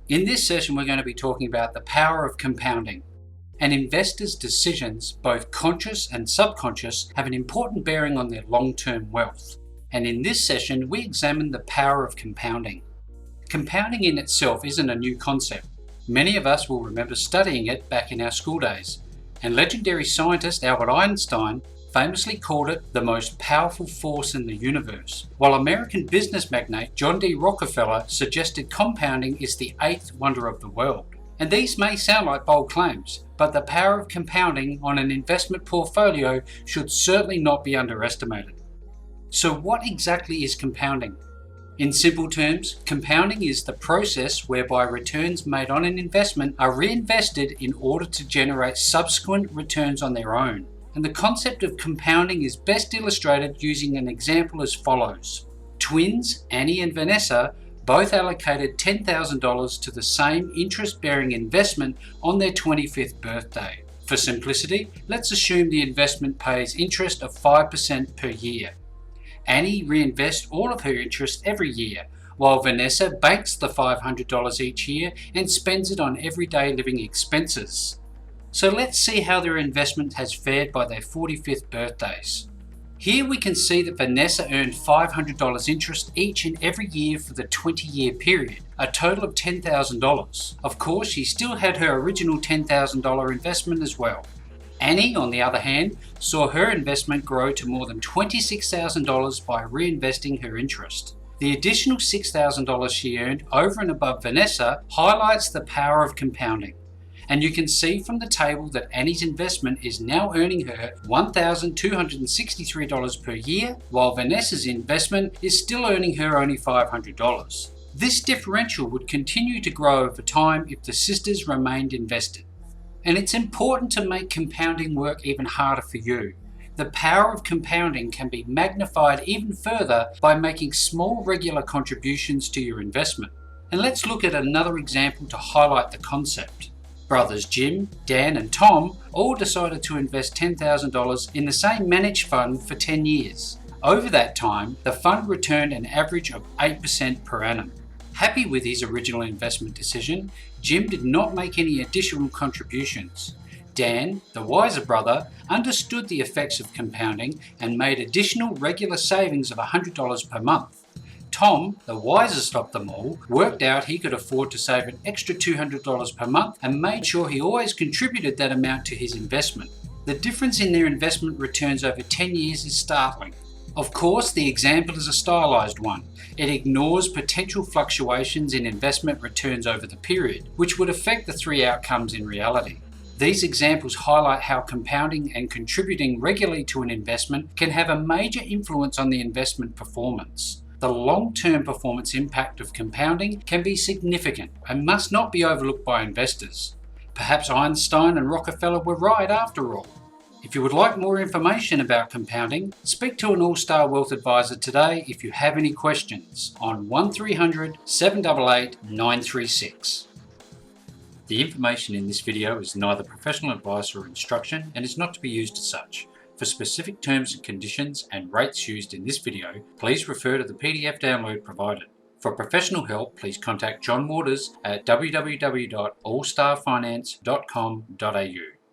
In this session, we're going to be talking about the power of compounding. An investor's decisions, both conscious and subconscious, have an important bearing on their long-term wealth. And in this session, we examine the power of compounding. Compounding in itself isn't a new concept. Many of us will remember studying it back in our school days. And legendary scientist Albert Einstein famously called it the most powerful force in the universe, while American business magnate John D. Rockefeller suggested compounding is the eighth wonder of the world. And these may sound like bold claims, but the power of compounding on an investment portfolio should certainly not be underestimated. So what exactly is compounding? In simple terms, compounding is the process whereby returns made on an investment are reinvested in order to generate subsequent returns on their own. And the concept of compounding is best illustrated using an example as follows. Twins, Annie and Vanessa, both allocated $10,000 to the same interest-bearing investment on their 25th birthday. For simplicity, let's assume the investment pays interest of 5% per year. Annie reinvests all of her interest every year, while Vanessa banks the $500 each year and spends it on everyday living expenses. So let's see how their investment has fared by their 45th birthdays. Here we can see that Vanessa earned $500 interest each and every year for the 20-year period, a total of $10,000. Of course, she still had her original $10,000 investment as well. Annie, on the other hand, saw her investment grow to more than $26,000 by reinvesting her interest. The additional $6,000 she earned over and above Vanessa highlights the power of compounding. And you can see from the table that Annie's investment is now earning her $1,263 per year, while Vanessa's investment is still earning her only $500. This differential would continue to grow over time if the sisters remained invested. And it's important to make compounding work even harder for you. The power of compounding can be magnified even further by making small regular contributions to your investment. And let's look at another example to highlight the concept. Brothers Jim, Dan and Tom all decided to invest $10,000 in the same managed fund for 10 years. Over that time, the fund returned an average of 8% per annum. Happy with his original investment decision, Jim did not make any additional contributions. Dan, the wiser brother, understood the effects of compounding and made additional regular savings of $100 per month. Tom, the wisest of them all, worked out he could afford to save an extra $200 per month and made sure he always contributed that amount to his investment. The difference in their investment returns over 10 years is startling. Of course, the example is a stylized one. It ignores potential fluctuations in investment returns over the period, which would affect the three outcomes in reality. These examples highlight how compounding and contributing regularly to an investment can have a major influence on the investment performance. The long-term performance impact of compounding can be significant and must not be overlooked by investors. Perhaps Einstein and Rockefeller were right after all. If you would like more information about compounding, speak to an Allstar Wealth Advisor today if you have any questions on 1300 788 936. The information in this video is neither professional advice or instruction and is not to be used as such. For specific terms and conditions and rates used in this video, please refer to the PDF download provided. For professional help, please contact John Waters at www.allstarfinance.com.au.